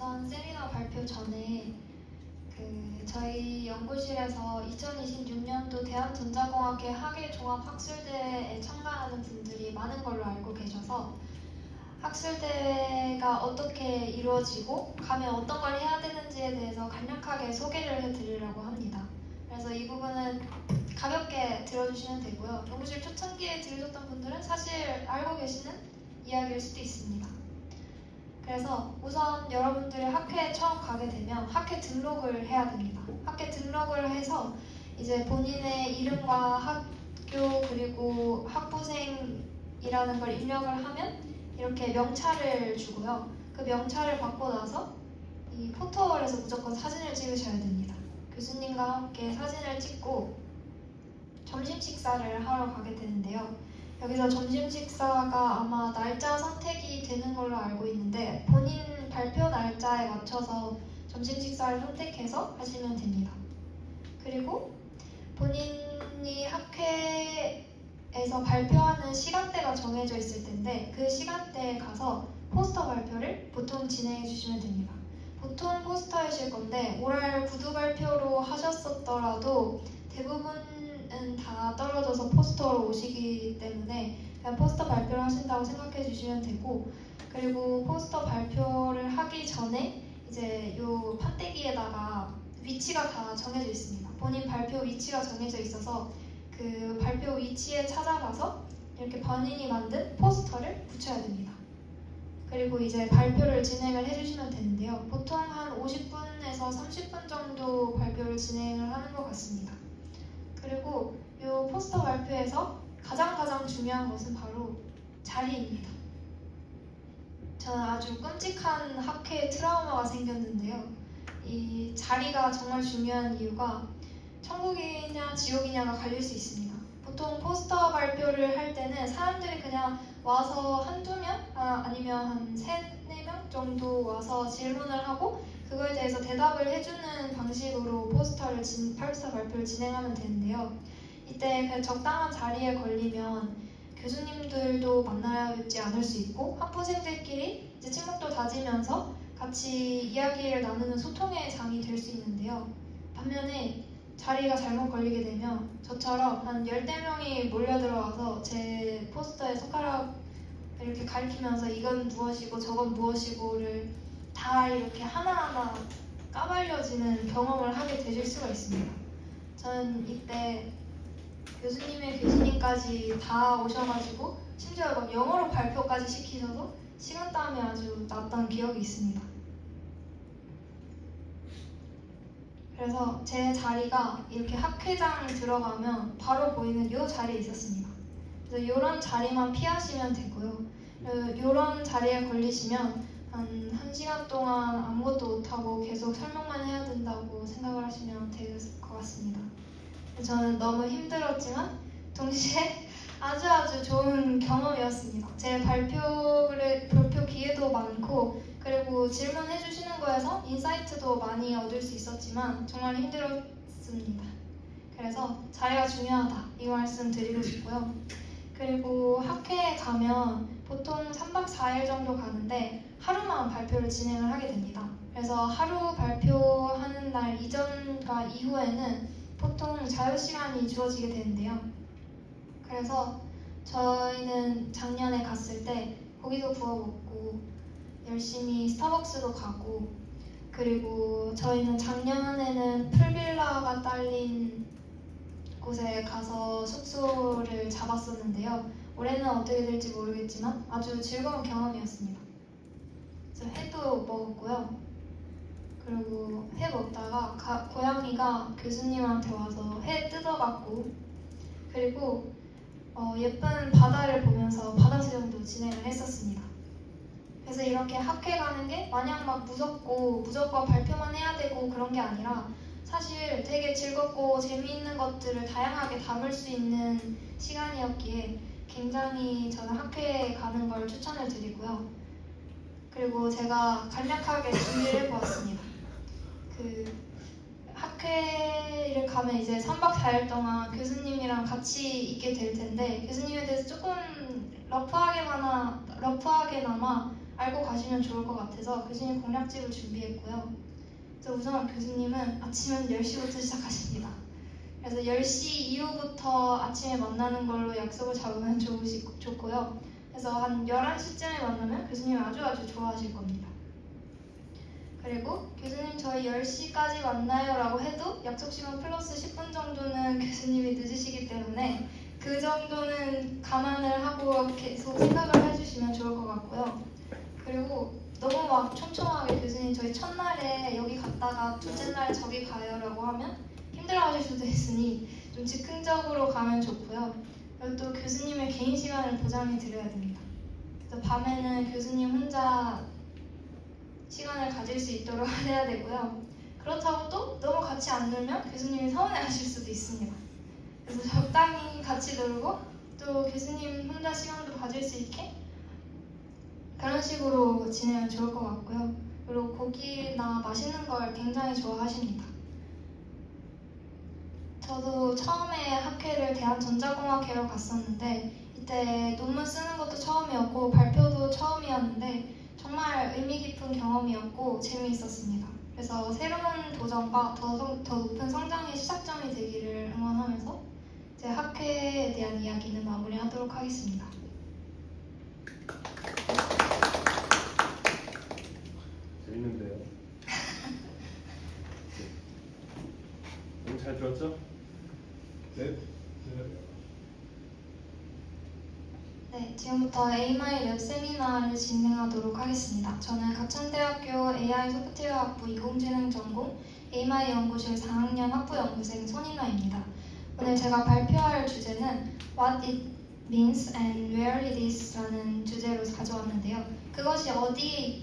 우선 세미나 발표 전에 저희 연구실에서 2026년도 대한전자공학회 학예종합학술대회에 참가하는 분들이 많은 걸로 알고 계셔서 학술대회가 어떻게 이루어지고 가면 어떤 걸 해야 되는지에 대해서 간략하게 소개를 해드리려고 합니다. 그래서 이 부분은 가볍게 들어주시면 되고요. 연구실 초창기에 들으셨던 분들은 사실 알고 계시는 이야기일 수도 있습니다. 그래서 우선 여러분들이 학회에 처음 가게 되면 학회 등록을 해야 됩니다. 학회 등록을 해서 이제 본인의 이름과 학교 그리고 학부생이라는 걸 입력을 하면 이렇게 명찰을 주고요. 그 명찰을 받고 나서 이 포토월에서 무조건 사진을 찍으셔야 됩니다. 교수님과 함께 사진을 찍고 점심 식사를 하러 가게 되는데요. 여기서 점심 식사가 아마 날짜 선택이 되는 걸로 알고 있는데 본인 발표 날짜에 맞춰서 점심 식사를 선택해서 하시면 됩니다. 그리고 본인이 학회에서 발표하는 시간대가 정해져 있을 텐데 그 시간대에 가서 포스터 발표를 보통 진행해 주시면 됩니다. 보통 포스터이실 건데 오랄 구두 발표로 하셨었더라도 대부분은 다 떨어져서 포스터로 오시기 때문에 그냥 포스터 발표를 하신다고 생각해 주시면 되고, 그리고 포스터 발표를 하기 전에 이제 요 판때기에다가 위치가 다 정해져 있습니다. 본인 발표 위치가 정해져 있어서 그 발표 위치에 찾아가서 이렇게 본인이 만든 포스터를 붙여야 됩니다. 그리고 이제 발표를 진행을 해주시면 되는데요. 보통 한 50분에서 30분 정도 발표를 진행을 하는 것 같습니다. 그리고 이 포스터 발표에서 가장 중요한 것은 바로 자리입니다. 저는 아주 끔찍한 학회 트라우마가 생겼는데요. 이 자리가 정말 중요한 이유가 천국이냐 지옥이냐가 갈릴 수 있습니다. 보통 포스터 발표를 할 때는 사람들이 그냥 와서 한두 명 아니면 한 3-4명 정도 와서 질문을 하고 그거에 대해서 대답을 해주는 방식으로 포스터 발표를 진행하면 되는데요. 이때 그 적당한 자리에 걸리면 교수님들도 만나지 않을 수 있고 학부생들끼리 이제 친목도 다지면서 같이 이야기를 나누는 소통의 장이 될 수 있는데요. 반면에 자리가 잘못 걸리게 되면 저처럼 한 10-4명이 몰려들어와서 제 포스터에 손가락 이렇게 가리키면서 이건 무엇이고 저건 무엇이고를 다 이렇게 하나하나 까발려지는 경험을 하게 되실 수가 있습니다. 저는 이때 교수님의 교수님까지 다 오셔가지고 심지어 막 영어로 발표까지 시키셔서 식은땀이 아주 났던 기억이 있습니다. 그래서 제 자리가 이렇게 학회장 들어가면 바로 보이는 이 자리에 있었습니다. 그래서 이런 자리만 피하시면 되고요. 이런 자리에 걸리시면 한 1시간 동안 아무것도 못하고 계속 설명만 해야 된다고 생각을 하시면 될 것 같습니다. 저는 너무 힘들었지만 동시에 아주 좋은 경험이었습니다. 제 발표 기회도 많고 그리고 질문해 주시는 거에서 인사이트도 많이 얻을 수 있었지만 정말 힘들었습니다. 그래서 자리가 중요하다 이 말씀 드리고 싶고요. 그리고 학회에 가면 보통 3박 4일 정도 가는데 하루만 발표를 진행을 하게 됩니다. 그래서 하루 발표하는 날 이전과 이후에는 보통 자유시간이 주어지게 되는데요. 그래서 저희는 작년에 갔을 때 고기도 구워 먹고 열심히 스타벅스도 가고, 그리고 저희는 작년에는 풀빌라가 딸린 곳에 가서 숙소를 잡았었는데요. 올해는 어떻게 될지 모르겠지만 아주 즐거운 경험이었습니다. 그래서 회도 먹었고요. 그리고 회 먹다가 고양이가 교수님한테 와서 회 뜯어갖고, 그리고 예쁜 바다를 보면서 바다 수영도 진행을 했었습니다. 그래서 이렇게 학회 가는 게 마냥 막 무섭고 무조건 발표만 해야 되고 그런 게 아니라 사실 되게 즐겁고 재미있는 것들을 다양하게 담을 수 있는 시간이었기에 굉장히 저는 학회에 가는 걸 추천을 드리고요. 그리고 제가 간략하게 준비를 해보았습니다. 학회를 가면 이제 3박 4일 동안 교수님이랑 같이 있게 될 텐데 교수님에 대해서 조금 러프하게나마 알고 가시면 좋을 것 같아서 교수님 공략집을 준비했고요. 그래서 우선 교수님은 아침은 10시부터 시작하십니다. 그래서 10시 이후부터 아침에 만나는 걸로 약속을 잡으면 좋고요. 그래서 한 11시쯤에 만나면 교수님 아주 좋아하실 겁니다. 그리고 교수님 저희 10시까지 만나요 라고 해도 약속 시간 플러스 10분 정도는 교수님이 늦으시기 때문에 그 정도는 감안을 하고 계속 생각을 해주시면 좋을 것 같고요. 그리고 너무 막 촘촘하게 교수님 저희 첫날에 여기 갔다가 둘째 날에 저기 가요 라고 하면 힘들어하실 수도 있으니 좀 즉흥적으로 가면 좋고요. 그리고 또 교수님의 개인 시간을 보장해 드려야 됩니다. 그래서 밤에는 교수님 혼자 시간을 가질 수 있도록 해야 되고요. 그렇다고 또 너무 같이 안 놀면 교수님이 서운해하실 수도 있습니다. 그래서 적당히 같이 놀고 또 교수님 혼자 시간도 가질 수 있게 그런 식으로 지내면 좋을 것 같고요. 그리고 고기나 맛있는 걸 굉장히 좋아하십니다. 저도 처음에 학회를 대한전자공학회로 갔었는데 이때 논문 쓰는 것도 처음이었고 발표도 처음이었는데 정말 의미 깊은 경험이었고 재미있었습니다. 그래서 새로운 도전과 더 높은 성장의 시작점이 되기를 응원하면서 제 학회에 대한 이야기는 마무리하도록 하겠습니다. 재밌는데요. 너무 잘 들었죠? 네. 네, 지금부터 AMI 랩 세미나를 진행하도록 하겠습니다. 저는 가천대학교 AI 소프트웨어학부 이공지능 전공 AMI 연구실 4학년 학부연구생 손인아입니다. 오늘 제가 발표할 주제는 What it means and where it is 라는 주제로 가져왔는데요. 그것이 어디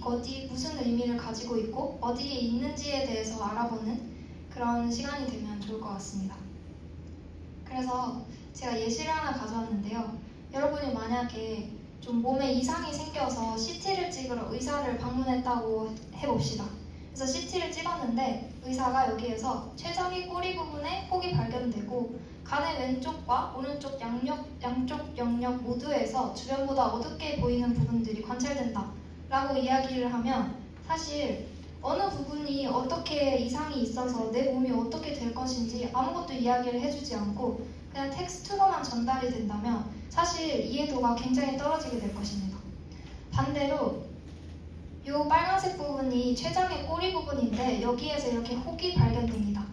무슨 의미를 가지고 있고 어디에 있는지에 대해서 알아보는 그런 시간이 되면 좋을 것 같습니다. 그래서 제가 예시를 하나 가져왔는데요. 여러분이 만약에 좀 몸에 이상이 생겨서 CT를 찍으러 의사를 방문했다고 해봅시다. 그래서 CT를 찍었는데 의사가 여기에서 췌장의 꼬리 부분에 혹이 발견되고 간의 왼쪽과 오른쪽 양쪽 영역 모두에서 주변보다 어둡게 보이는 부분들이 관찰된다 라고 이야기를 하면 사실 어느 부분이 어떻게 이상이 있어서 내 몸이 어떻게 될 것인지 아무것도 이야기를 해주지 않고 그냥 텍스트로만 전달이 된다면 사실 이해도가 굉장히 떨어지게 될 것입니다. 반대로 이 빨간색 부분이 췌장의 꼬리 부분인데 여기에서 이렇게 혹이 발견됩니다.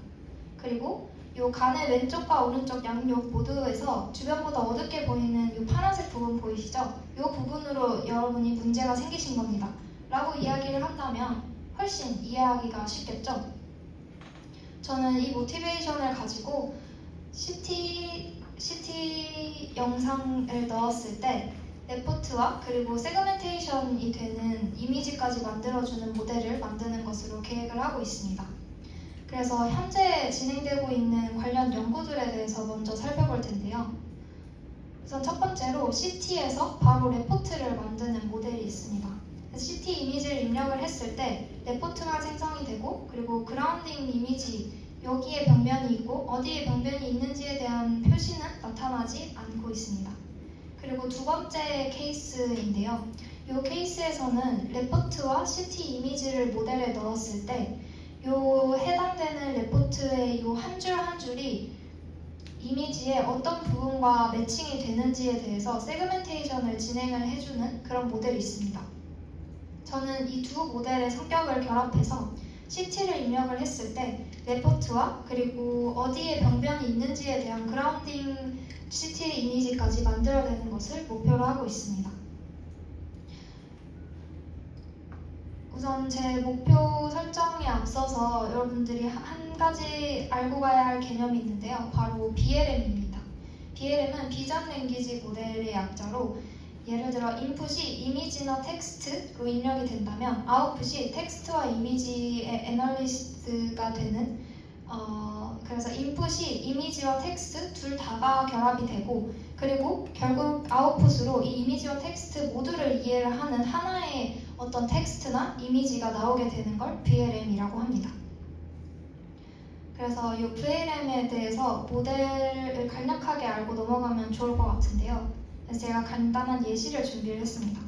그리고 이 간의 왼쪽과 오른쪽 양옆 모두에서 주변보다 어둡게 보이는 이 파란색 부분 보이시죠? 이 부분으로 여러분이 문제가 생기신 겁니다. 라고 이야기를 한다면 훨씬 이해하기가 쉽겠죠? 저는 이 모티베이션을 가지고 CT 영상을 넣었을 때 레포트와 그리고 세그멘테이션이 되는 이미지까지 만들어주는 모델을 만드는 것으로 계획을 하고 있습니다. 그래서 현재 진행되고 있는 관련 연구들에 대해서 먼저 살펴볼 텐데요. 우선 첫 번째로 CT에서 바로 레포트를 만드는 모델이 있습니다. CT 이미지를 입력을 했을 때 레포트가 생성이 되고 그리고 그라운딩 이미지 여기에 병변이 있고 어디에 병변이 있는지에 대한 표시는 나타나지 않고 있습니다. 그리고 두 번째 케이스인데요. 이 케이스에서는 레포트와 CT 이미지를 모델에 넣었을 때 이 해당되는 레포트의 이 한 줄 한 줄이 이미지의 어떤 부분과 매칭이 되는지에 대해서 세그멘테이션을 진행을 해주는 그런 모델이 있습니다. 저는 이 두 모델의 성격을 결합해서 CT를 입력을 했을 때 레포트와 그리고 어디에 병변이 있는지에 대한 그라운딩 CT 이미지까지 만들어내는 것을 목표로 하고 있습니다. 우선 제 목표 설정에 앞서서 여러분들이 한 가지 알고 가야 할 개념이 있는데요. 바로 BLM입니다. BLM은 비전 랭귀지 모델의 약자로 예를 들어 인풋이 이미지나 텍스트로 입력이 된다면 아웃풋이 텍스트와 이미지의 애널리스트가 되는 그래서 인풋이 이미지와 텍스트 둘 다가 결합이 되고 그리고 결국 아웃풋으로 이 이미지와 텍스트 모두를 이해를 하는 하나의 어떤 텍스트나 이미지가 나오게 되는 걸 BLM이라고 합니다. 그래서 이 BLM에 대해서 모델을 간략하게 알고 넘어가면 좋을 것 같은데요. 그래서 제가 간단한 예시를 준비를 했습니다.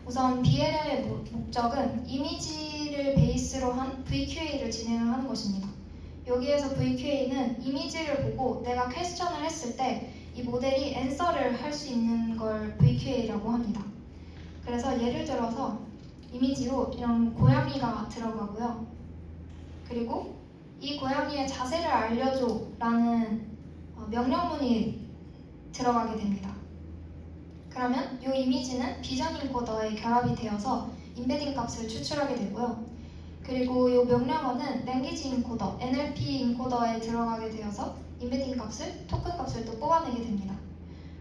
우선 BLM의 목적은 이미지를 베이스로 한 VQA를 진행을 하는 것입니다. 여기에서 VQA는 이미지를 보고 내가 퀘스천을 했을 때 이 모델이 앤서를 할 수 있는 걸 VQA라고 합니다. 그래서 예를 들어서 이미지로 이런 고양이가 들어가고요. 그리고 이 고양이의 자세를 알려줘 라는 명령문이 들어가게 됩니다. 그러면 이 이미지는 비전 인코더에 결합이 되어서 임베딩 값을 추출하게 되고요. 그리고 이 명령어는 랭귀지 인코더, NLP 인코더에 들어가게 되어서 임베딩 값을, 토큰 값을 또 뽑아내게 됩니다.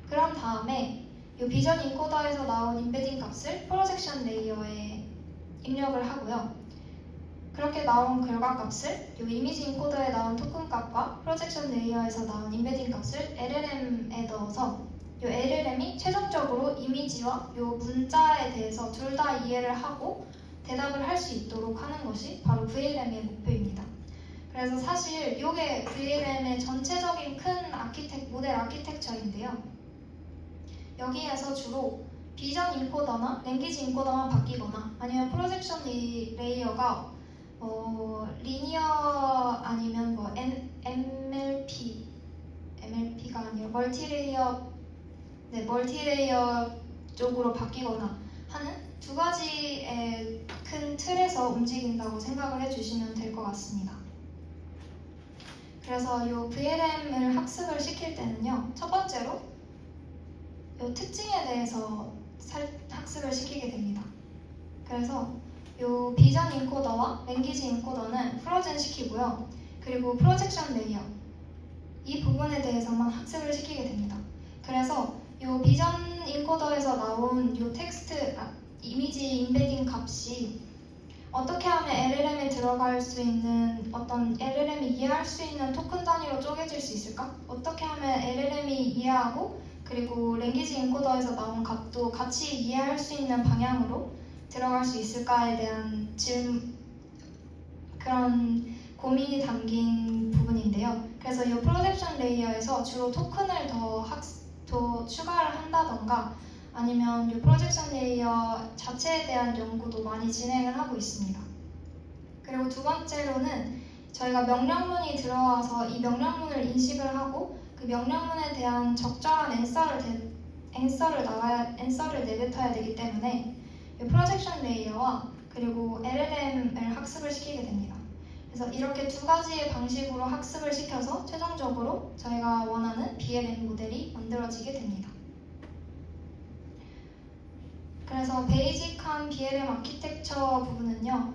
그런 다음에 이 비전 인코더에서 나온 임베딩 값을 프로젝션 레이어에 입력을 하고요. 그렇게 나온 결과 값을 이 이미지 인코더에 나온 토큰 값과 프로젝션 레이어에서 나온 임베딩 값을 LLM에 넣어서 이 LLM이 최종적으로 이미지와 이 문자에 대해서 둘 다 이해를 하고 대답을 할 수 있도록 하는 것이 바로 VLM의 목표입니다. 그래서 사실 이게 VLM의 전체적인 큰 모델 아키텍처인데요. 여기에서 주로 비전 인코더나 랭귀지 인코더만 바뀌거나 아니면 프로젝션 레이어가 리니어 아니면 뭐 MLP가 아니라 멀티레이어 쪽으로 바뀌거나 하는 두 가지의 큰 틀에서 움직인다고 생각을 해주시면 될 것 같습니다. 그래서 이 VLM을 학습을 시킬 때는요, 첫 번째로 이 특징에 대해서 학습을 시키게 됩니다. 그래서 이 비전 인코더와 랭귀지 인코더는 프로젠 시키고요. 그리고 프로젝션 레이어 이 부분에 대해서만 학습을 시키게 됩니다. 그래서 이 비전 인코더에서 나온 이 이미지 임베딩 값이 어떻게 하면 LLM에 들어갈 수 있는 어떤 LLM이 이해할 수 있는 토큰 단위로 쪼개질 수 있을까? 어떻게 하면 LLM이 이해하고 그리고 랭귀지 인코더에서 나온 값도 같이 이해할 수 있는 방향으로 들어갈 수 있을까에 대한 그런 고민이 담긴 부분인데요. 그래서 이 프로젝션 레이어에서 주로 토큰을 더 추가를 한다던가 아니면 이 프로젝션 레이어 자체에 대한 연구도 많이 진행을 하고 있습니다. 그리고 두 번째로는 저희가 명령문이 들어와서 이 명령문을 인식을 하고 그 명령문에 대한 적절한 앤서를 내뱉어야 되기 때문에 이 프로젝션 레이어와 그리고 LLM을 학습을 시키게 됩니다. 그래서 이렇게 두 가지의 방식으로 학습을 시켜서 최종적으로 저희가 원하는 BLM 모델이 만들어지게 됩니다. 그래서 베이직한 BLM 아키텍처 부분은요,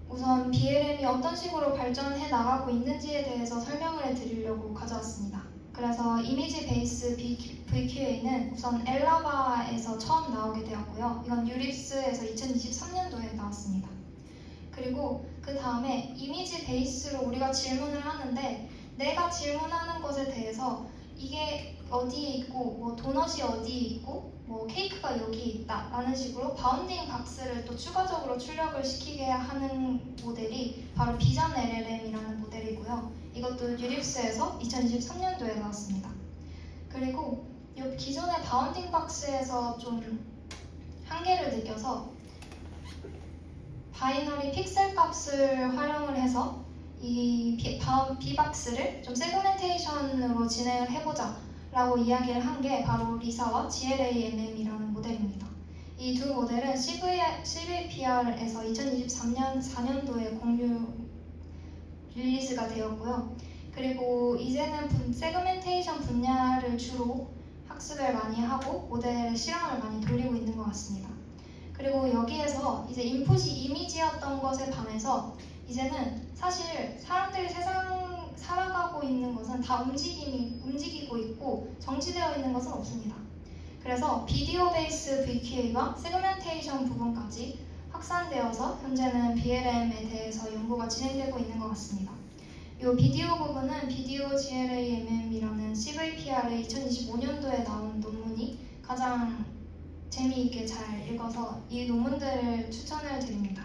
우선 BLM이 어떤 식으로 발전해 나가고 있는지에 대해서 설명을 해드리려고 가져왔습니다. 그래서 이미지 베이스 VQA는 우선 엘라바에서 처음 나오게 되었고요. 이건 유립스에서 2023년도에 나왔습니다. 그리고 그 다음에 이미지 베이스로 우리가 질문을 하는데 내가 질문하는 것에 대해서 이게 어디에 있고 뭐 도넛이 어디에 있고 뭐 케이크가 여기 있다 라는 식으로 바운딩 박스를 또 추가적으로 출력을 시키게 하는 모델이 바로 비전 LLM이라는 모델이고요. 이것도 유립스에서 2023년도에 나왔습니다. 그리고 이 기존의 바운딩 박스에서 좀 한계를 느껴서 바이너리 픽셀 값을 활용을 해서 이 B박스를 좀 세그멘테이션으로 진행을 해보자 라고 이야기를 한 게 바로 리사와 GLAMM이라는 모델입니다. 이 두 모델은 CVPR에서 2023년 4년도에 공유 릴리즈가 되었고요. 그리고 이제는 세그멘테이션 분야를 주로 학습을 많이 하고 모델의 실험을 많이 돌리고 있는 것 같습니다. 그리고 여기에서 이제 인풋이 이미지였던 것에 반해서 이제는 사실 사람들이 세상 살아가고 있는 것은 다 움직이고 있고 정지되어 있는 것은 없습니다. 그래서 비디오 베이스 VQA와 세그멘테이션 부분까지 확산되어서 현재는 BLM에 대해서 연구가 진행되고 있는 것 같습니다. 이 비디오 부분은 비디오 GLAMM이라는 CVPR의 2025년도에 나온 논문이 가장 재미있게 잘 읽어서 이 논문들을 추천을 드립니다.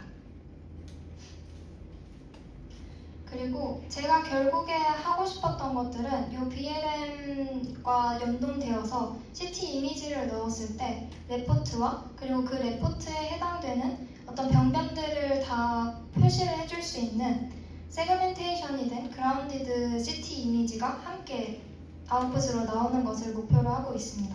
그리고 제가 결국에 하고 싶었던 것들은 이 BLM과 연동되어서 시티 이미지를 넣었을 때 레포트와 그리고 그 레포트에 해당되는 어떤 변변들을 다 표시를 해줄 수 있는 세그멘테이션이 된 그라운디드 시티 이미지가 함께 아웃풋으로 나오는 것을 목표로 하고 있습니다.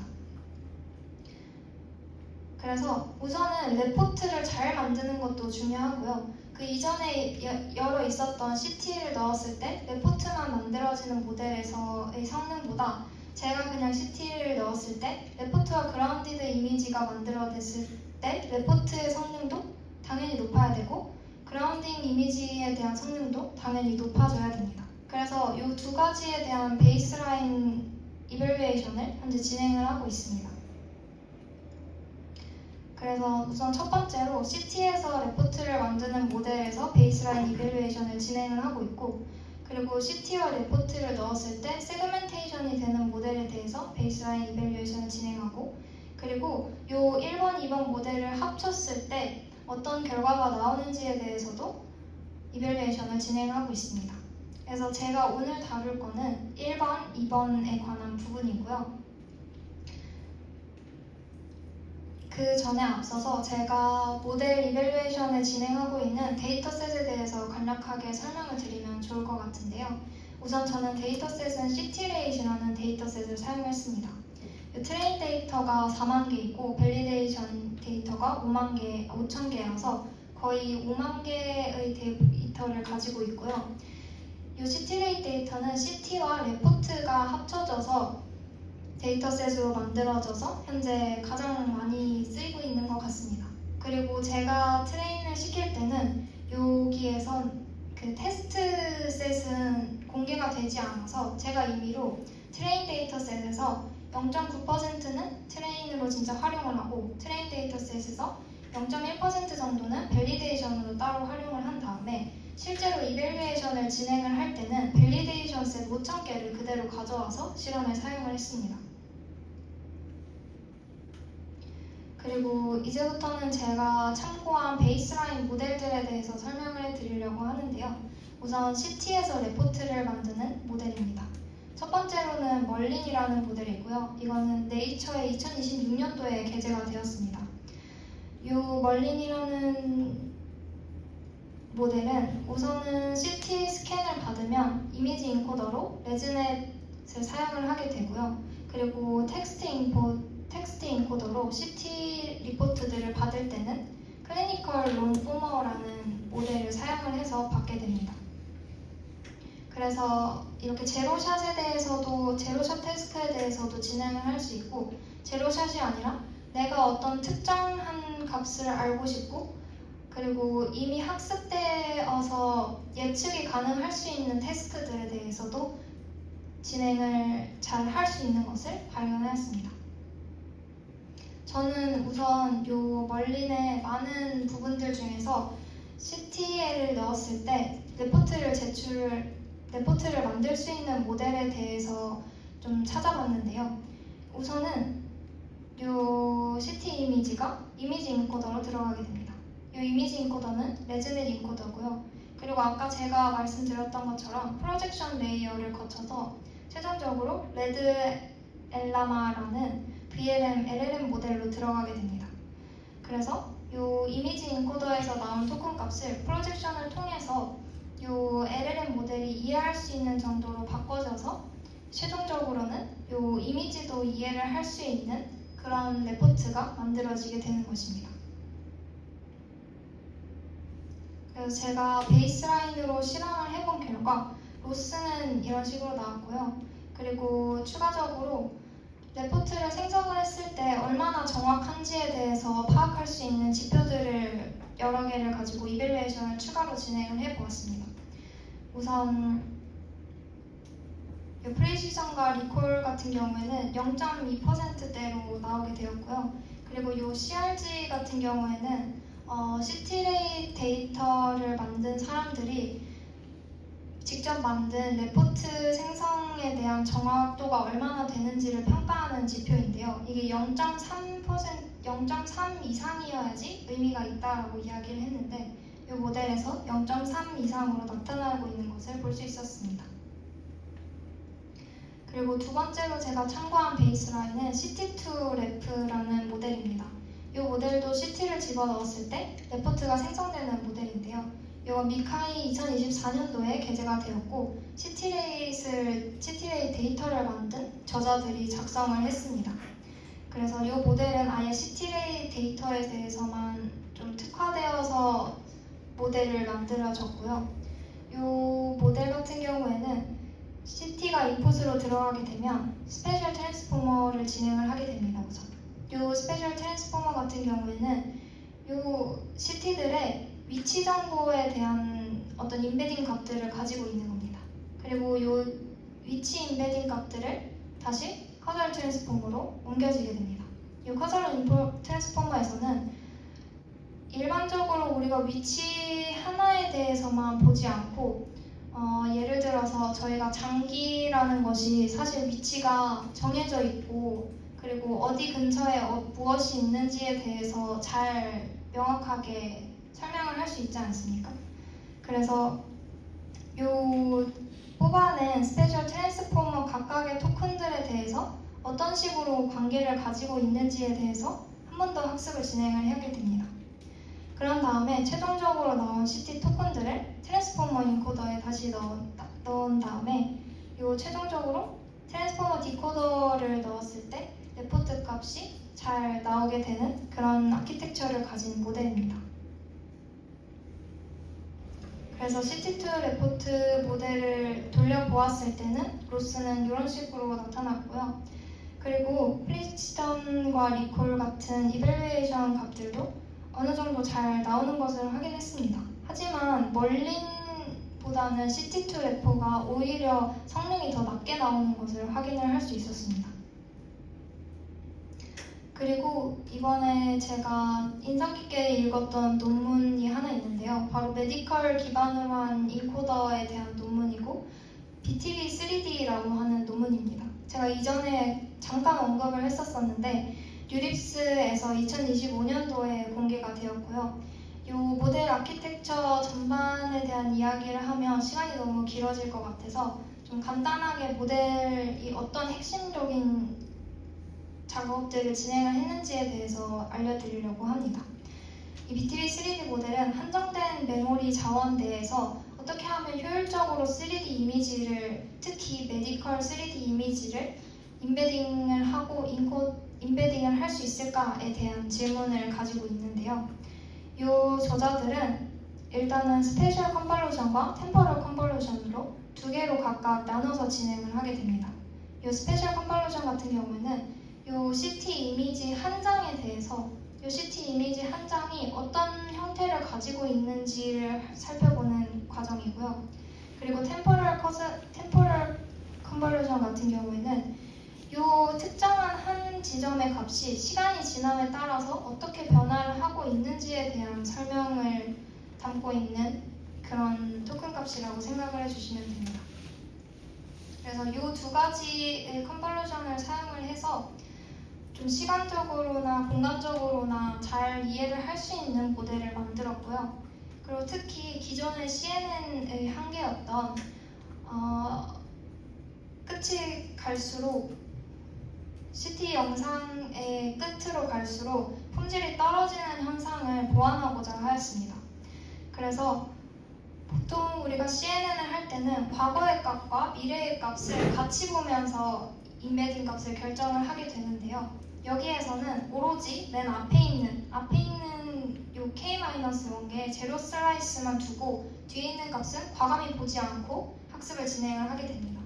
그래서 우선은 레포트를 잘 만드는 것도 중요하고요. 그 이전에 여러 있었던 CT를 넣었을 때 레포트만 만들어지는 모델에서의 성능보다 제가 그냥 CT를 넣었을 때 레포트와 그라운디드 이미지가 만들어졌을 때 레포트의 성능도 당연히 높아야 되고 그라운딩 이미지에 대한 성능도 당연히 높아져야 됩니다. 그래서 이 두 가지에 대한 베이스라인 이밸류에이션을 현재 진행을 하고 있습니다. 그래서 우선 첫 번째로 CT에서 레포트를 만드는 모델에서 베이스라인 이밸류에이션을 진행을 하고 있고 그리고 CT와 레포트를 넣었을 때 세그멘테이션이 되는 모델에 대해서 베이스라인 이밸류에이션을 진행하고 그리고 이 1번, 2번 모델을 합쳤을 때 어떤 결과가 나오는지에 대해서도 이밸류에이션을 진행하고 있습니다. 그래서 제가 오늘 다룰 거는 1번, 2번에 관한 부분이고요. 그 전에 앞서서 제가 모델 이밸류에이션을 진행하고 있는 데이터셋에 대해서 간략하게 설명을 드리면 좋을 것 같은데요. 우선 저는 데이터셋은 CT레이시라는 데이터셋을 사용했습니다. 트레인 데이터가 4만 개이고 밸리데이션 데이터가 5천 개여서 거의 5만 개의 데이터를 가지고 있고요. 이 CT레이 데이터는 CT와 레포트가 합쳐져서 데이터셋으로 만들어져서 현재 가장 많이 쓰이고 있는 것 같습니다. 그리고 제가 트레인을 시킬 때는 여기에선 그 테스트셋은 공개가 되지 않아서 제가 임의로 트레인 데이터셋에서 0.9%는 트레인으로 진짜 활용을 하고 트레인 데이터셋에서 0.1% 정도는 밸리데이션으로 따로 활용을 한 다음에 실제로 이밸류에이션을 진행을 할 때는 밸리데이션 셋 5,000개를 그대로 가져와서 실험에 사용을 했습니다. 그리고 이제부터는 제가 참고한 베이스라인 모델들에 대해서 설명을 해드리려고 하는데요. 우선 CT에서 레포트를 만드는 모델입니다. 첫 번째로는 멀린이라는 모델이고요. 이거는 네이처에 2026년도에 게재가 되었습니다. 이 멀린이라는 모델은 우선은 CT 스캔을 받으면 이미지 인코더로 레즈넷을 사용을 하게 되고요. 그리고 텍스트 인코더로 CT 리포트들을 받을 때는 클리니컬 롱포머라는 모델을 사용을 해서 받게 됩니다. 그래서 이렇게 제로샷에 대해서도 제로샷 테스트에 대해서도 진행을 할 수 있고 제로샷이 아니라 내가 어떤 특정한 값을 알고 싶고 그리고 이미 학습되어서 예측이 가능할 수 있는 태스크들에 대해서도 진행을 잘 할 수 있는 것을 발견하였습니다. 저는 우선 요 멀린의 많은 부분들 중에서 CTL을 넣었을 때 레포트를 만들 수 있는 모델에 대해서 좀 찾아봤는데요. 우선은 요 CT 이미지가 이미지 인코더로 들어가게 됩니다. 이 이미지 인코더는 레즈넷 인코더고요. 그리고 아까 제가 말씀드렸던 것처럼 프로젝션 레이어를 거쳐서 최종적으로 레드 엘라마라는 BLM, LLM 모델로 들어가게 됩니다. 그래서 이 이미지 인코더에서 나온 토큰 값을 프로젝션을 통해서 이 LLM 모델이 이해할 수 있는 정도로 바꿔져서 최종적으로는 이 이미지도 이해를 할 수 있는 그런 레포트가 만들어지게 되는 것입니다. 그래서 제가 베이스라인으로 실험을 해본 결과 로스는 이런 식으로 나왔고요. 그리고 추가적으로 레포트를 생성을 했을 때 얼마나 정확한지에 대해서 파악할 수 있는 지표들을 여러 개를 가지고 이밸류에이션을 추가로 진행을 해보았습니다. 우선 프리시전과 리콜 같은 경우에는 0.2%대로 나오게 되었고요. 그리고 이 CRG 같은 경우에는 CT레이 데이터를 만든 사람들이 직접 만든 레포트 생성에 대한 정확도가 얼마나 되는지를 평가하는 지표인데요. 이게 0.3 이상이어야지 의미가 있다라고 이야기를 했는데 이 모델에서 0.3 이상으로 나타나고 있는 것을 볼 수 있었습니다. 그리고 두 번째로 제가 참고한 베이스라인은 CT2래프라는 모델입니다. 이 모델도 CT를 집어넣었을 때 레포트가 생성되는 모델인데요. 이건 미카이 2024년도에 게재가 되었고 CT레이트 데이터를 만든 저자들이 작성을 했습니다. 그래서 이 모델은 아예 CT레이 데이터에 대해서만 좀 특화되어서 모델을 만들어졌고요. 이 모델 같은 경우에는 CT가 인풋으로 들어가게 되면 스페셜 트랜스포머를 진행을 하게 됩니다. 우선 이 스페셜 트랜스포머 같은 경우에는 이 CT들의 위치 정보에 대한 어떤 임베딩 값들을 가지고 있는 겁니다. 그리고 이 위치 임베딩 값들을 다시 커널 트랜스포머로 옮겨지게 됩니다. 이 커널 트랜스포머에서는 일반적으로 우리가 위치 하나에 대해서만 보지 않고 예를 들어서 저희가 장기라는 것이 사실 위치가 정해져 있고 그리고 어디 근처에 무엇이 있는지에 대해서 잘 명확하게 설명을 할 수 있지 않습니까? 그래서 이 뽑아낸 스페셜 트랜스포머 각각의 토큰들에 대해서 어떤 식으로 관계를 가지고 있는지에 대해서 한 번 더 학습을 진행을 하게 됩니다. 그런 다음에 최종적으로 나온 CT 토큰들을 트랜스포머 인코더에 다시 넣은 다음에 이 최종적으로 트랜스포머 디코더를 넣었을 때 레포트 값이 잘 나오게 되는 그런 아키텍처를 가진 모델입니다. 그래서 CT2 레포트 모델을 돌려보았을 때는 로스는 이런 식으로 나타났고요. 그리고 프리시전과 리콜 같은 이밸류에이션 값들도 어느 정도 잘 나오는 것을 확인했습니다. 하지만 멀린보다는 CT2 레포가 오히려 성능이 더 낮게 나오는 것을 확인을 할 수 있었습니다. 그리고 이번에 제가 인상 깊게 읽었던 논문이 하나 있는데요. 바로 메디컬 기반으로 한 인코더에 대한 논문이고 BTV3D라고 하는 논문입니다. 제가 이전에 잠깐 언급을 했었었는데 뉴립스에서 2025년도에 공개가 되었고요. 이 모델 아키텍처 전반에 대한 이야기를 하면 시간이 너무 길어질 것 같아서 좀 간단하게 모델이 어떤 핵심적인 작업들을 진행을 했는지에 대해서 알려드리려고 합니다. 이 BTV3D 모델은 한정된 메모리 자원 내에서 어떻게 하면 효율적으로 3D 이미지를, 특히 메디컬 3D 이미지를 임베딩을 하고 임베딩을 할 수 있을까에 대한 질문을 가지고 있는데요. 이 저자들은 일단은 스페셜 컨볼루션과 템포럴 컨볼루션으로 두 개로 각각 나눠서 진행을 하게 됩니다. 이 스페셜 컨볼루션 같은 경우에는 이 CT 이미지 한 장에 대해서 이 CT 이미지 한 장이 어떤 형태를 가지고 있는지를 살펴보는 과정이고요. 그리고 템포럴 컨볼루션 같은 경우에는 이 특정한 한 지점의 값이 시간이 지남에 따라서 어떻게 변화를 하고 있는지에 대한 설명을 담고 있는 그런 토큰 값이라고 생각을 해주시면 됩니다. 그래서 이 두 가지의 컨볼루션을 사용을 해서 좀 시간적으로나 공간적으로나 잘 이해를 할 수 있는 모델을 만들었고요. 그리고 특히 기존의 CNN의 한계였던 끝이 갈수록 CT 영상의 끝으로 갈수록 품질이 떨어지는 현상을 보완하고자 하였습니다. 그래서 보통 우리가 CNN을 할 때는 과거의 값과 미래의 값을 같이 보면서 임베딩 값을 결정을 하게 되는데요. 여기에서는 오로지 맨 앞에 있는 요 K-1개 제로 슬라이스만 두고 뒤에 있는 값은 과감히 보지 않고 학습을 진행을 하게 됩니다.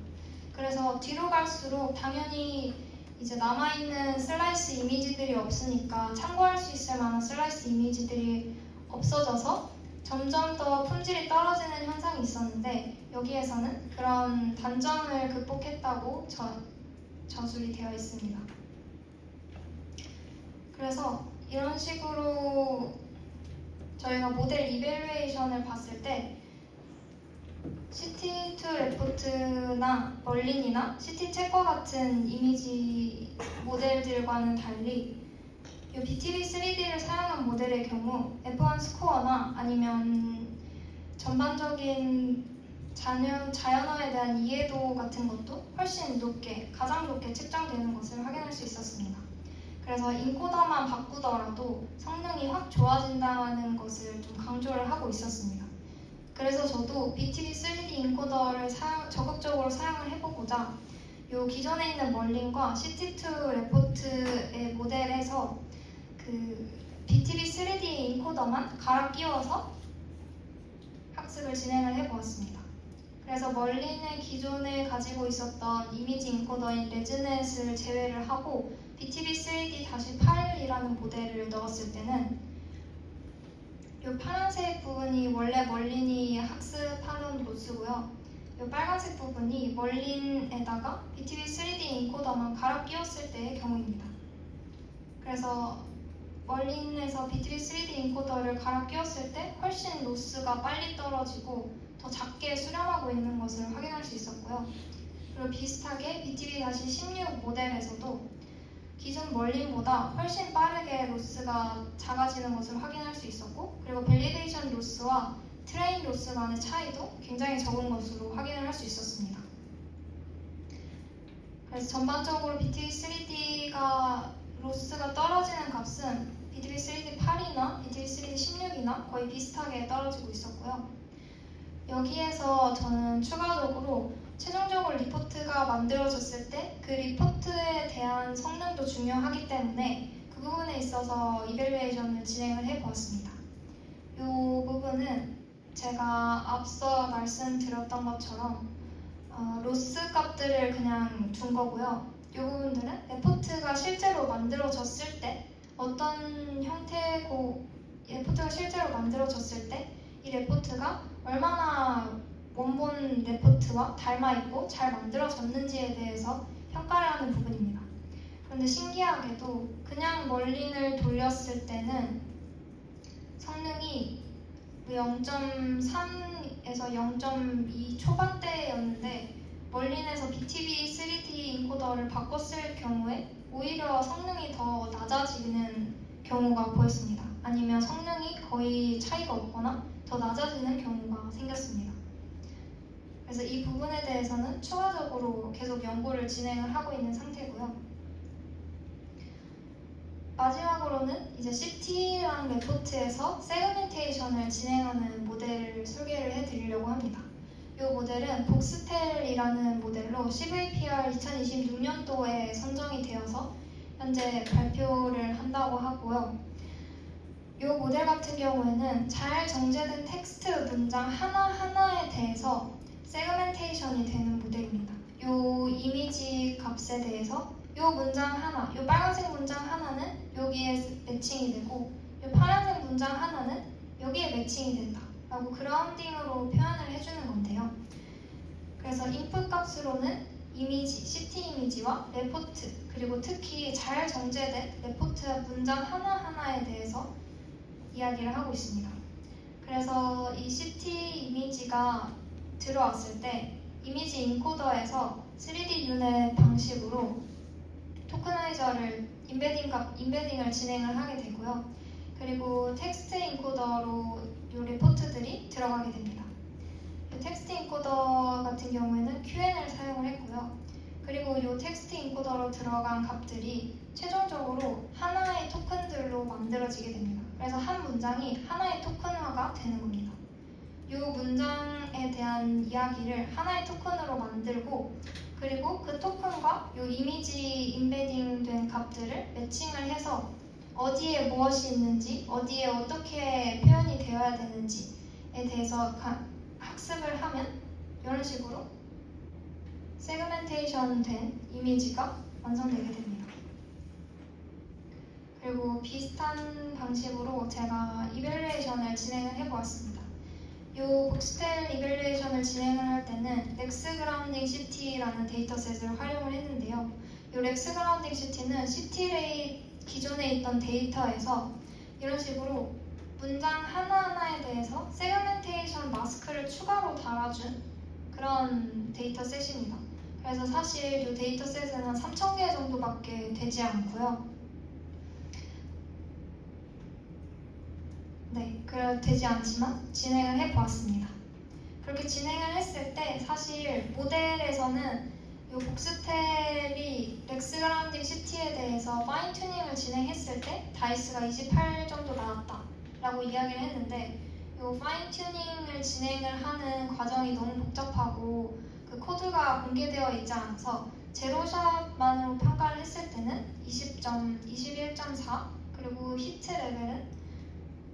그래서 뒤로 갈수록 당연히 이제 남아있는 슬라이스 이미지들이 없으니까 참고할 수 있을 만한 슬라이스 이미지들이 없어져서 점점 더 품질이 떨어지는 현상이 있었는데 여기에서는 그런 단점을 극복했다고 저술이 되어 있습니다. 그래서 이런 식으로 저희가 모델 이밸류에이션을 봤을 때 CT2 레포트나 멀린이나 CT 체커 같은 이미지 모델들과는 달리 이 BTB 3D를 사용한 모델의 경우 F1 스코어나 아니면 전반적인 자연어에 대한 이해도 같은 것도 훨씬 높게, 가장 높게 측정되는 것을 확인할 수 있었습니다. 그래서 인코더만 바꾸더라도 성능이 확 좋아진다는 것을 좀 강조를 하고 있었습니다. 그래서 저도 BTB 3D 인코더를 적극적으로 사용을 해보고자 요 기존에 있는 멀린과 CT2 레포트의 모델에서 그 BTB 3D 인코더만 갈아 끼워서 학습을 진행을 해보았습니다. 그래서 멀린의 기존에 가지고 있었던 이미지 인코더인 레즈넷을 제외를 하고 BTB 3D-8이라는 모델을 넣었을 때는 이 파란색 부분이 원래 멀린이 학습하는 로스고요. 이 빨간색 부분이 멀린에다가 BTB 3D 인코더만 갈아 끼웠을 때의 경우입니다. 그래서 멀린에서 BTB 3D 인코더를 갈아 끼웠을 때 훨씬 로스가 빨리 떨어지고 더 작게 수렴하고 있는 것을 확인할 수 있었고요. 그리고 비슷하게 BTB-16 모델에서도 기존 멀린보다 훨씬 빠르게 로스가 작아지는 것을 확인할 수 있었고, 그리고 밸리데이션 로스와 트레인 로스 간의 차이도 굉장히 적은 것으로 확인을 할 수 있었습니다. 그래서 전반적으로 BTB-3D가 로스가 떨어지는 값은 BTB-3D-8이나 BTB-3D-16이나 거의 비슷하게 떨어지고 있었고요. 여기에서 저는 추가적으로 최종적으로 리포트가 만들어졌을 때 그 리포트에 대한 성능도 중요하기 때문에 그 부분에 있어서 이밸류에이션을 진행을 해보았습니다. 이 부분은 제가 앞서 말씀드렸던 것처럼 로스 값들을 그냥 둔 거고요. 이 부분들은 레포트가 실제로 만들어졌을 때 어떤 형태고 레포트가 실제로 만들어졌을 때 이 레포트가 얼마나 원본 레포트와 닮아있고 잘 만들어졌는지에 대해서 평가를 하는 부분입니다. 그런데 신기하게도 그냥 멀린을 돌렸을 때는 성능이 0.3에서 0.2 초반대였는데 멀린에서 BTB 3D 인코더를 바꿨을 경우에 오히려 성능이 더 낮아지는 경우가 보였습니다. 아니면 성능이 거의 차이가 없거나 더 낮아지는 경우가 생겼습니다. 그래서 이 부분에 대해서는 추가적으로 계속 연구를 진행을 하고 있는 상태고요. 마지막으로는 이제 CT랑 레포트에서 세그멘테이션을 진행하는 모델을 소개를 해드리려고 합니다. 이 모델은 복스텔이라는 모델로 CVPR 2026년도에 선정이 되어서 현재 발표를 한다고 하고요. 이 모델 같은 경우에는 잘 정제된 텍스트 문장 하나하나에 대해서 세그멘테이션이 되는 모델입니다. 이 이미지 값에 대해서 이 문장 하나, 이 빨간색 문장 하나는 여기에 매칭이 되고 이 파란색 문장 하나는 여기에 매칭이 된다 라고 그라운딩으로 표현을 해주는 건데요. 그래서 인풋 값으로는 이미지, CT 이미지와 레포트, 그리고 특히 잘 정제된 레포트 문장 하나하나에 대해서 이야기를 하고 있습니다. 그래서 이 CT 이미지가 들어왔을 때 이미지 인코더에서 3D 유넷 방식으로 토크나이저를 인베딩을 진행을 하게 되고요. 그리고 텍스트 인코더로 이 레포트들이 들어가게 됩니다. 이 텍스트 인코더 같은 경우에는 QN을 사용을 했고요. 그리고 이 텍스트 인코더로 들어간 값들이 최종적으로 하나의 토큰들로 만들어지게 됩니다. 그래서 한 문장이 하나의 토큰화가 되는 겁니다. 이 문장에 대한 이야기를 하나의 토큰으로 만들고 그리고 그 토큰과 이 이미지 인베딩 된 값들을 매칭을 해서 어디에 무엇이 있는지, 어디에 어떻게 표현이 되어야 되는지에 대해서 학습을 하면 이런 식으로 세그멘테이션 된 이미지가 완성되게 됩니다. 그리고 비슷한 방식으로 제가 이밸류에이션을 진행을 해보았습니다. 이 복스텔 이밸류에이션을 진행을 할 때는 렉스 그라운딩 CT라는 데이터셋을 활용을 했는데요. 이 렉스 그라운딩 CT는 CT레이 기존에 있던 데이터에서 이런 식으로 문장 하나하나에 대해서 세그멘테이션 마스크를 추가로 달아준 그런 데이터셋입니다. 그래서 사실 이 데이터셋은 한 3,000개 정도밖에 되지 않고요. 되지 않지만 진행을 해보았습니다. 그렇게 진행을 했을 때 사실 모델에서는 이 복스텔이 렉스 그라운딩 시티에 대해서 파인 튜닝을 진행했을 때 다이스가 28 정도 나왔다 라고 이야기를 했는데 이 파인 튜닝을 진행을 하는 과정이 너무 복잡하고 그 코드가 공개되어 있지 않아서 제로샷만으로 평가를 했을 때는 21.4 그리고 히트 레벨은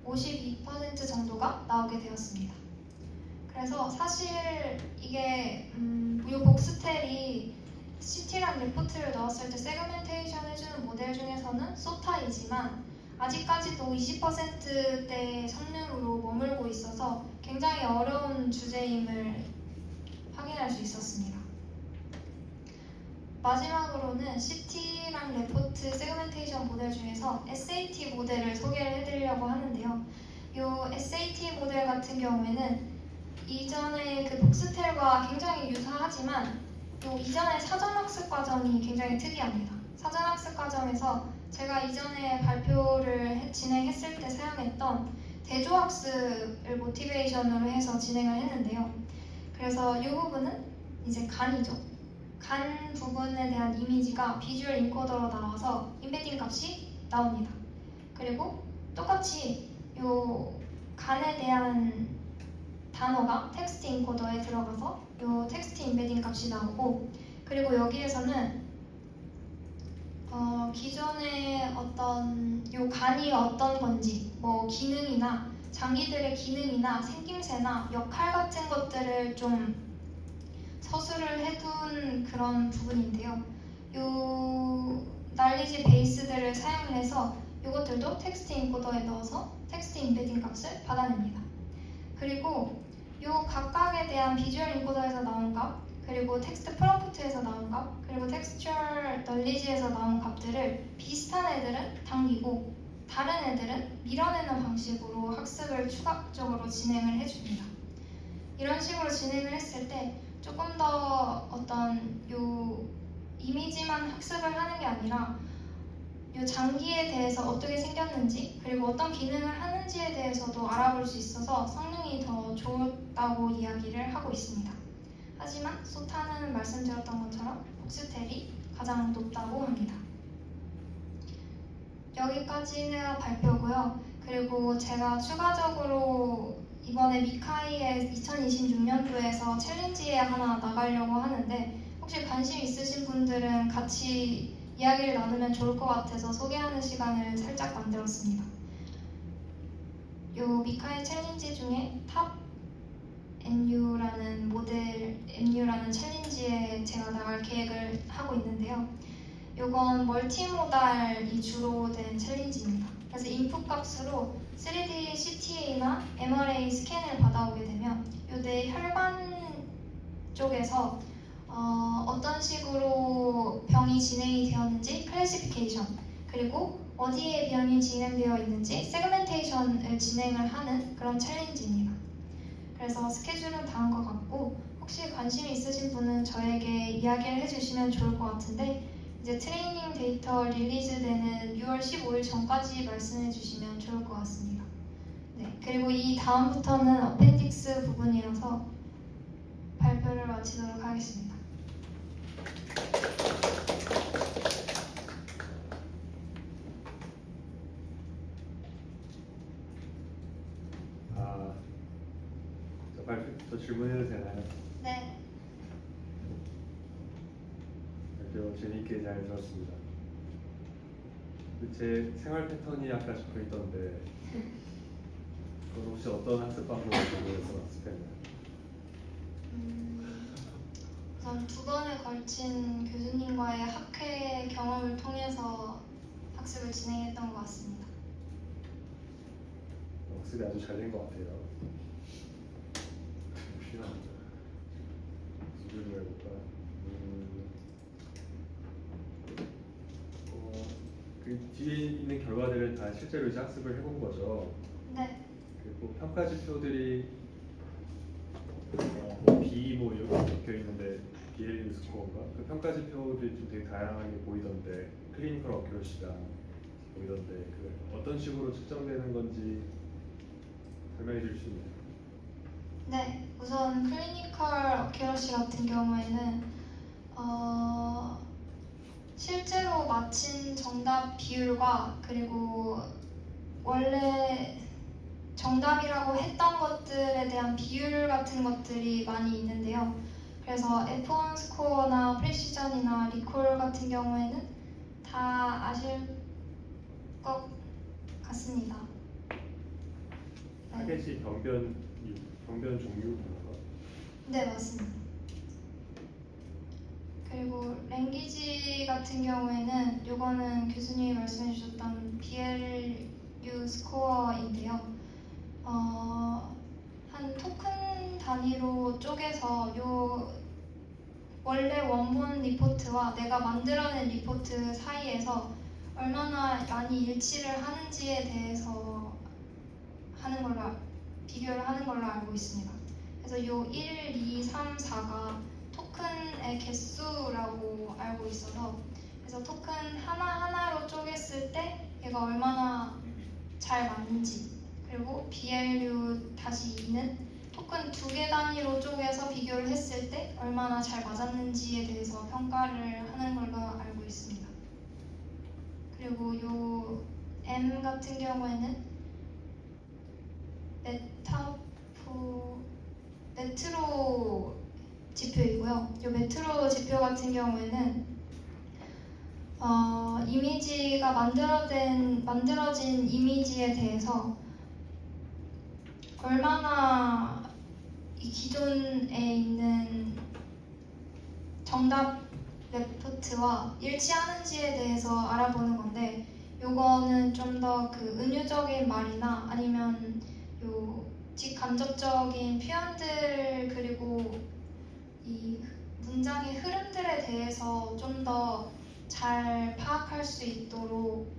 52% 정도가 나오게 되었습니다. 그래서 사실 이게 이 복스텔이 시티랑 리포트를 넣었을 때 세그멘테이션 해주는 모델 중에서는 소타이지만 아직까지도 20%대 성능으로 머물고 있어서 굉장히 어려운 주제임을 확인할 수 있었습니다. 마지막으로는 시티랑 레포트 세그멘테이션 모델 중에서 SAT 모델을 소개를 해드리려고 하는데요. 이 SAT 모델 같은 경우에는 이전의 그 복스텔과 굉장히 유사하지만 또 이전의 사전학습 과정이 굉장히 특이합니다. 사전학습 과정에서 제가 이전에 발표를 진행했을 때 사용했던 대조학습을 모티베이션으로 해서 진행을 했는데요. 그래서 이 부분은 이제 간이죠. 간 부분에 대한 이미지가 비주얼 인코더로 나와서 임베딩 값이 나옵니다. 그리고 똑같이 이 간에 대한 단어가 텍스트 인코더에 들어가서 이 텍스트 임베딩 값이 나오고 그리고 여기에서는 기존의 어떤 이 간이 어떤 건지 뭐 기능이나 장기들의 기능이나 생김새나 역할 같은 것들을 좀 서술을 해둔 그런 부분인데요. 이 날리지 베이스들을 사용해서 이것들도 텍스트 인코더에 넣어서 텍스트 임베딩 값을 받아냅니다. 그리고 이 각각에 대한 비주얼 인코더에서 나온 값, 그리고 텍스트 프롬프트에서 나온 값, 그리고 텍스처럴 널리지에서 나온 값들을 비슷한 애들은 당기고 다른 애들은 밀어내는 방식으로 학습을 추가적으로 진행을 해줍니다. 이런 식으로 진행을 했을 때 조금 더 어떤 요 이미지만 학습을 하는 게 아니라 요 장기에 대해서 어떻게 생겼는지 그리고 어떤 기능을 하는지에 대해서도 알아볼 수 있어서 성능이 더 좋다고 이야기를 하고 있습니다. 하지만 소타는 말씀드렸던 것처럼 복스텔이 가장 높다고 합니다. 여기까지가 발표고요. 그리고 제가 추가적으로 이번에 미카이의 2026년도에서 챌린지에 하나 나가려고 하는데 혹시 관심 있으신 분들은 같이 이야기를 나누면 좋을 것 같아서 소개하는 시간을 살짝 만들었습니다. 요 미카이 챌린지 중에 탑 NU라는 모델 NU라는 챌린지에 제가 나갈 계획을 하고 있는데요. 요건 멀티모달이 주로 된 챌린지입니다. 그래서 인풋 값으로 3D CTA나 MRA 스캔을 받아오게 되면 요 내 혈관 쪽에서 어떤 식으로 병이 진행이 되었는지 클래시피케이션 그리고 어디에 병이 진행되어 있는지 세그멘테이션을 진행을 하는 그런 챌린지입니다. 그래서 스케줄은 다음과 같고 혹시 관심이 있으신 분은 저에게 이야기를 해주시면 좋을 것 같은데 이제 트레이닝 데이터 릴리즈되는 6월 15일 전까지 말씀해 주시면 좋을 것 같습니다. 네, 그리고 이 다음부터는 어펜딕스 부분이어서 발표를 마치도록 하겠습니다. 저 질문해도 되나요? 네. 발표 재미있게 잘 들었습니다. 제 생활 패턴이 아까 적혀 있던데 그건 혹시 어떤 학습 방법을 적용해서 학습했나요? 우선 2번에 걸친 교수님과의 학회 경험을 통해서 학습을 진행했던 것 같습니다. 학습이 아주 잘 된 것 같아요. 필요합니다. 수준을 해볼까? 그 뒤에 있는 결과들을 다 실제로 이제 학습을 해본 거죠. 네. 그리고 평가 지표들이 B 뭐 이렇게 적혀 있는데 BLU 스코어인가? 그 평가 지표들이 좀 되게 다양하게 보이던데 클리니컬 어큐러시가 보이던데 그 어떤 식으로 측정되는 건지 설명해 주실 수 있나요? 네, 우선 클리니컬 어큐러시 같은 경우에는 실제로 맞힌 정답 비율과 그리고 원래 정답이라고 했던 것들에 대한 비율 같은 것들이 많이 있는데요. 그래서 F1 스코어나 프리시전이나 리콜 같은 경우에는 다 아실 것 같습니다. 네, 타겟이 병변 종류 그런가? 네 맞습니다. 그리고 랭귀지 같은 경우에는 요거는 교수님이 말씀해 주셨던 BLU 스코어인데요. 한 토큰 단위로 쪼개서 요 원래 원본 리포트와 내가 만들어낸 리포트 사이에서 얼마나 많이 일치를 하는지에 대해서 비교를 하는 걸로 알고 있습니다. 그래서 요 1, 2, 3, 4가 토큰의 개수라고 알고 있어서 그래서 토큰 하나하나로 쪼갰을 때 얘가 얼마나 잘 맞는지 그리고 BLU 다시 2는 토큰 2개 단위로 쪼개서 비교를 했을 때 얼마나 잘 맞았는지에 대해서 평가를 하는 걸로 알고 있습니다. 그리고 요 M 같은 경우에는 메트로 지표이고요. 이 메트로 지표 같은 경우에는 이미지가 만들어진 이미지에 대해서 얼마나 이 기존에 있는 정답 레포트와 일치하는지에 대해서 알아보는 건데 요거는 좀 더 그 은유적인 말이나 아니면 요 직간접적인 표현들 그리고 이 문장의 흐름들에 대해서 좀 더 잘 파악할 수 있도록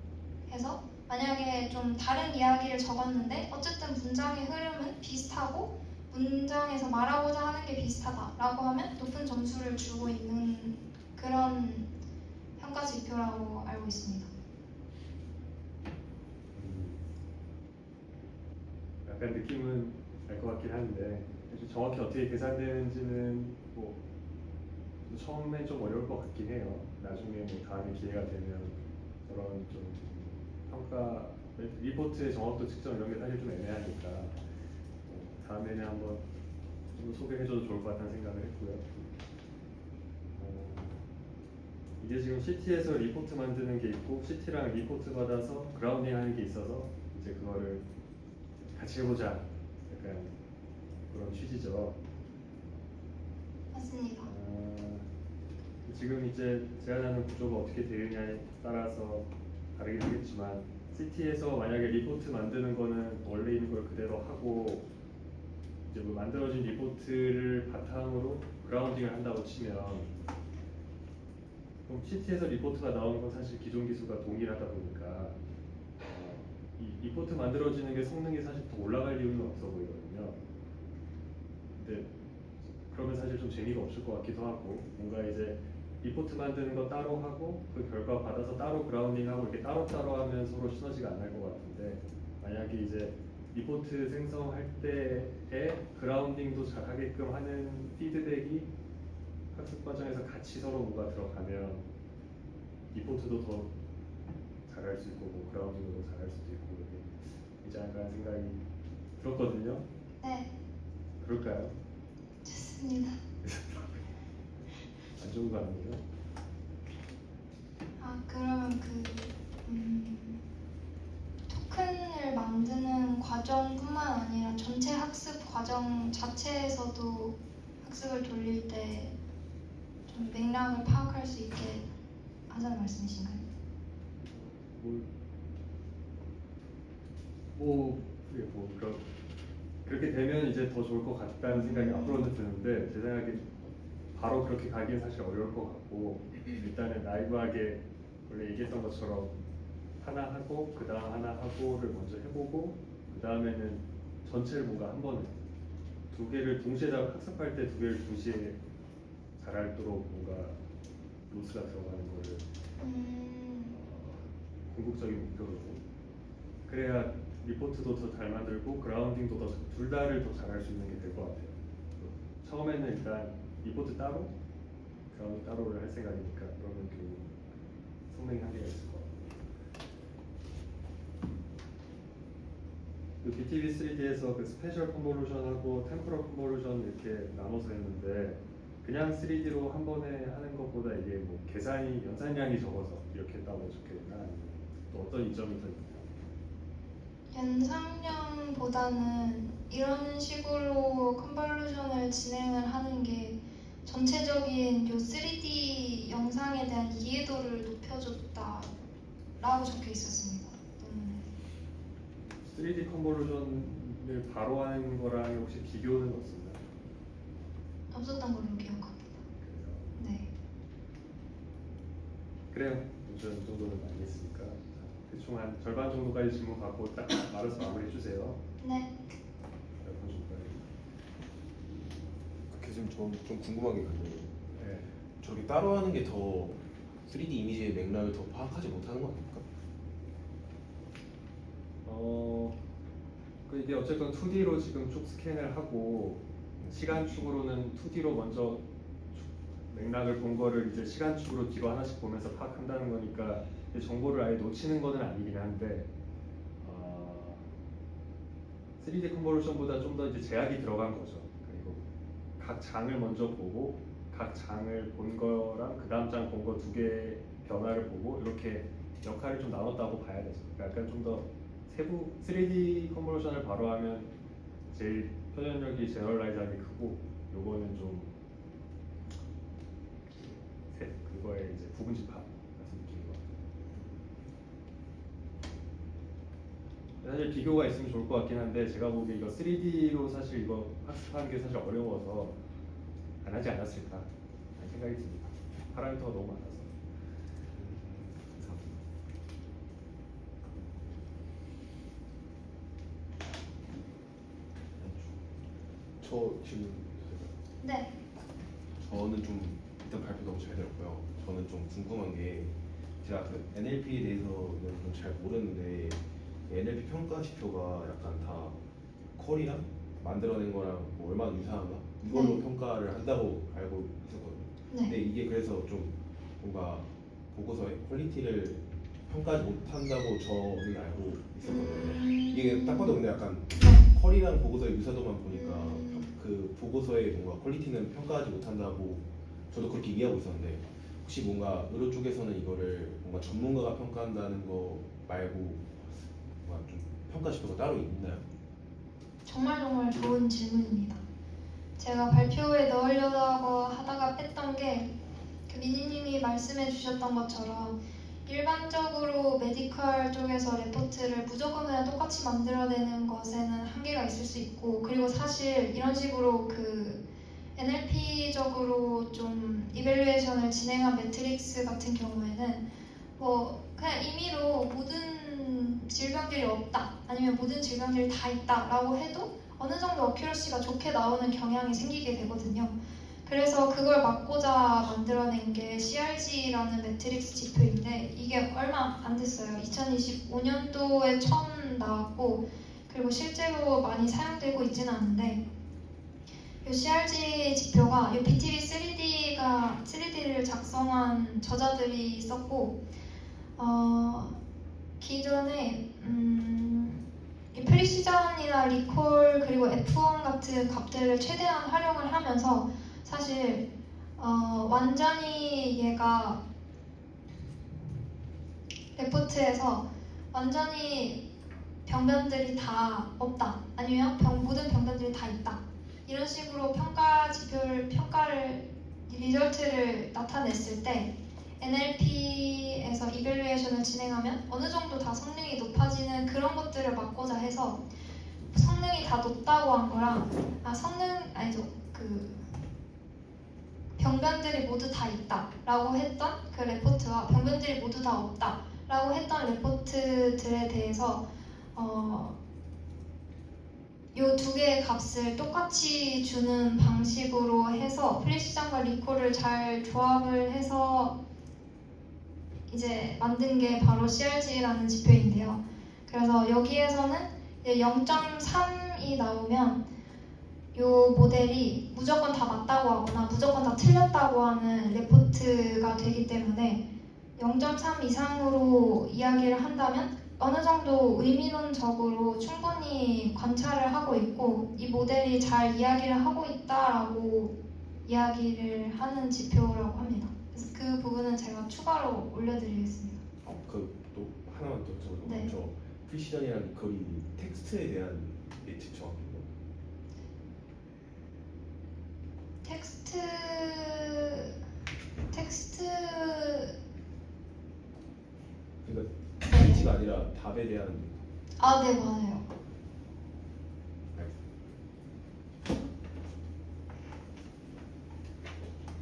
해서 만약에 좀 다른 이야기를 적었는데 어쨌든 문장의 흐름은 비슷하고 문장에서 말하고자 하는 게 비슷하다라고 하면 높은 점수를 주고 있는 그런 평가 지표라고 알고 있습니다. 약간 느낌은 알 것 같긴 한데 사실 정확히 어떻게 계산되는지는 뭐 처음엔 좀 어려울 것 같긴 해요. 나중에 뭐 다음에 기회가 되면 저런 좀 평가 리포트의 정확도 측정 이런 게 사실 좀 애매하니까 다음에는 한번 좀 소개해줘도 좋을 것 같다는 생각을 했고요. 이게 지금 CT에서 리포트 만드는 게 있고 CT랑 리포트 받아서 그라운딩 하는 게 있어서 이제 그거를 같이 해보자 약간 그런 취지죠. 맞습니다. 지금 이제 제안하는 구조가 어떻게 되느냐에 따라서 다르게 되겠지만 CT에서 만약에 리포트 만드는 거는 원래 있는 걸 그대로 하고 이제 뭐 만들어진 리포트를 바탕으로 그라운딩을 한다고 치면 그럼 CT에서 리포트가 나오는 건 사실 기존 기술과 동일하다 보니까 이 리포트 만들어지는 게 성능이 사실 더 올라갈 이유는 없어 보이거든요. 근데 그러면 사실 좀 재미가 없을 것 같기도 하고 뭔가 이제 리포트 만드는 거 따로 하고 그 결과 받아서 따로 그라운딩하고 이렇게 따로따로 하면 서로 시너지가 안 날 것 같은데 만약에 이제 리포트 생성할 때에 그라운딩도 잘 하게끔 하는 피드백이 학습 과정에서 같이 서로 뭐가 들어가면 리포트도 더 잘할 수 있고 뭐 그라운딩도 더 잘할 수도 있고 이제 약간 생각이 들었거든요. 네, 그럴까요? 좋습니다. 안 좋은 거 아니에요? 그러면 토큰을 만드는 과정뿐만 아니라 전체 학습 과정 자체에서도 학습을 돌릴 때 좀 맥락을 파악할 수 있게 하자는 말씀이신가요? 그렇게 되면 이제 더 좋을 것 같다는 생각이 앞으로는 드는데 제 생각에 바로 그렇게 가기는 사실 어려울 것 같고 일단은 라이브하게 원래 얘기했던 것처럼 하나 하고 그 다음 하나 하고를 먼저 해보고 그 다음에는 전체를 뭔가 한 번에 두 개를 동시에 학습할 때 두 개를 동시에 잘하도록 뭔가 로스가 들어가는 거를 궁극적인 목표로 그래야 리포트도 더 잘 만들고 그라운딩도 둘 다를 더 잘할 수 있는 게 될 것 같아요. 처음에는 일단 리포트 따로, 그라운드 따로를 할 생각이니까 그러면 그 성능이 한계가 있을 것 같아요. 그 BTV 3D에서 그 스페셜 컨볼루션하고 템포럴 컨볼루션 이렇게 나눠서 했는데 그냥 3D로 한 번에 하는 것보다 이게 뭐 계산이 연산량이 적어서 이렇게 했다고 적혀있나 아니면 또 어떤 이점이 더 있나요? 연상량보다는 이런 식으로 컨볼루션을 진행을 하는 게 전체적인 요 3D 영상에 대한 이해도를 높여줬다라고 적혀 있었습니다. 3D 컨볼루션을 바로 하는 거랑 혹시 비교는 없었나요? 없었던 걸로 기억합니다. 네. 그래요. 이 정도는 알겠으니까 대충 한 절반 정도까지 질문 받고 딱 말해서 마무리해 주세요. 네. 절반 정도까지. 교수님 좀 궁금한 게 있는데 네. 저렇게 따로 하는 게 더 3D 이미지의 맥락을 더 파악하지 못하는 거 아닙니까? 그 이게 어쨌건 2D로 지금 쭉 스캔을 하고 시간축으로는 2D로 먼저 맥락을 본 거를 이제 시간축으로 뒤로 하나씩 보면서 파악한다는 거니까 정보를 아예 놓치는 거는 아니긴 한데 3D 컨볼루션보다 좀 더 이제 제약이 들어간 거죠. 그리고 각 장을 먼저 보고 각 장을 본 거랑 그 다음 장 본 거 두 개의 변화를 보고 이렇게 역할을 좀 나눴다고 봐야 되죠. 그러니까 약간 좀 더 세부 3D 컨볼루션을 바로 하면 제일 표현력이 제너럴라이즈하기 크고 요거는 좀 그거의 이제 부분집합 같은 느낌인 것 같아요. 사실 비교가 있으면 좋을 것 같긴 한데 제가 보기에 이거 3D로 사실 이거 학습하는 게 사실 어려워서 안 하지 않았을까 하는 생각이 듭니다. 파라미터가 너무 많아서. 저 지금 네. 저는 좀 일단 발표 너무 잘 들었고요. 저는 좀 궁금한 게 제가 그 NLP에 대해서는 좀 잘 모르는데 NLP 평가 지표가 약간 다 퀄이랑 만들어낸 거랑 뭐 얼마나 유사한가 이걸로 네. 평가를 한다고 알고 있었거든요. 네. 근데 이게 그래서 좀 뭔가 보고서의 퀄리티를 평가하지 못한다고 저는 알고 있었거든요. 이게 딱 봐도 근데 약간 퀄이랑 보고서의 유사도만 보니까 그 보고서의 뭔가 퀄리티는 평가하지 못한다고 저도 그렇게 이해하고 있었는데 혹시 뭔가 의료 쪽에서는 이거를 뭔가 전문가가 평가한다는 거 말고 뭔가 좀 평가 지표가 따로 있나요? 정말 좋은 질문입니다. 제가 발표에 넣으려고 하다가 뺐던 게 그 미니님이 말씀해 주셨던 것처럼 일반적으로 메디컬 쪽에서 레포트를 무조건 그냥 똑같이 만들어내는 것에는 한계가 있을 수 있고, 그리고 사실 이런 식으로 그 NLP적으로 좀 이밸류에이션을 진행한 매트릭스 같은 경우에는 뭐 그냥 임의로 모든 질병들이 없다 아니면 모든 질병들이 다 있다 라고 해도 어느 정도 어큐러시가 좋게 나오는 경향이 생기게 되거든요. 그래서 그걸 막고자 만들어낸 게 CRG라는 매트릭스 지표인데 이게 얼마 안 됐어요. 2025년도에 처음 나왔고 그리고 실제로 많이 사용되고 있지는 않은데 이 CRG 지표가 이 BTV 3D를 작성한 저자들이 있었고 기존에 이 프리시전이나 리콜 그리고 F1 같은 값들을 최대한 활용을 하면서 사실 완전히 얘가 레포트에서 완전히 병변들이 다 없다 아니면 모든 병변들이 다 있다 이런 식으로 평가를 리절트를 나타냈을 때 NLP에서 이밸류에이션을 진행하면 어느 정도 다 성능이 높아지는 그런 것들을 막고자 해서 성능이 다 높다고 한 거랑 병변들이 모두 다 있다라고 했던 그 레포트와 병변들이 모두 다 없다라고 했던 레포트들에 대해서 이 두 개의 값을 똑같이 주는 방식으로 해서 프리시전과 리콜을 잘 조합을 해서 이제 만든 게 바로 CRG라는 지표인데요. 그래서 여기에서는 0.3이 나오면 요 모델이 무조건 다 맞다고 하거나 무조건 다 틀렸다고 하는 레포트가 되기 때문에 0.3 이상으로 이야기를 한다면 어느 정도 의미론적으로 충분히 관찰을 하고 있고 이 모델이 잘 이야기를 하고 있다라고 이야기를 하는 지표라고 합니다. 그래서 그 부분은 제가 추가로 올려드리겠습니다. 또 하나만 더 적어서 네. 저 프리시전이라는 거의 텍스트에 대한 예측 정확히요. 텍스트 그러니까 예측가 아니라 답에 대한 네 맞아요.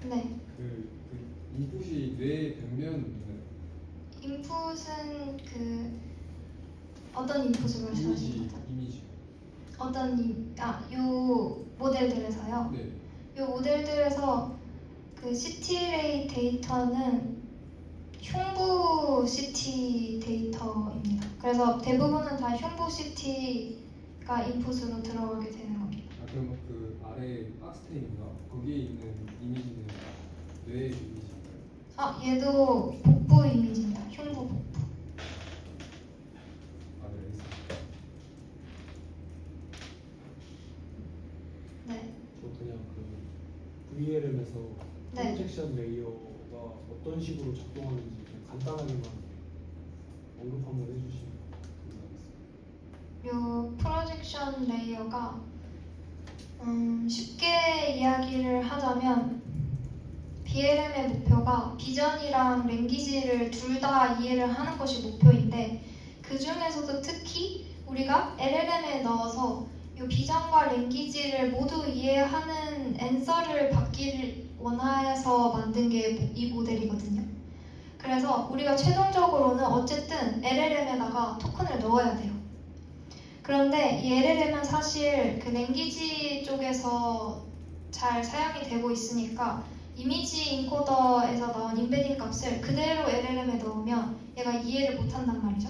네. 그 인풋이 뇌의 변면인가요? 인풋은 그 어떤 인풋을 말씀하시는 거죠? 이미지. 요 모델들에서요. 네. 요 모델들에서 그 CT레이 데이터는 흉부 CT 데이터입니다. 그래서 대부분은 다 흉부 CT가 인풋으로 들어가게 되는 겁니다. 그럼 그 아래 박스테인인가? 거기에 있는 이미지는 뇌의 이미지인가요? 얘도 복부 이미지입니다. 흉부 복부. 네, 알겠습니다. 네. 저 그냥 그 VLM에서 네. 프로젝션 레이어가 어떤 식으로 작동하는지 그냥 간단하게만 언급 한번 해주시면 감사하겠습니다. 요 프로젝션 레이어가 쉽게 이야기를 하자면 BLM의 목표가 비전이랑 랭귀지를 둘 다 이해를 하는 것이 목표인데 그 중에서도 특히 우리가 LLM에 넣어서 요 비전과 랭귀지를 모두 이해하는 앤서를 받기를 원해서 만든 게 이 모델이거든요. 그래서 우리가 최종적으로는 어쨌든 LLM에다가 토큰을 넣어야 돼요. 그런데 이 LLM은 사실 그 랭귀지 쪽에서 잘 사용이 되고 있으니까 이미지 인코더에서 나온 임베딩 값을 그대로 LLM에 넣으면 얘가 이해를 못한단 말이죠.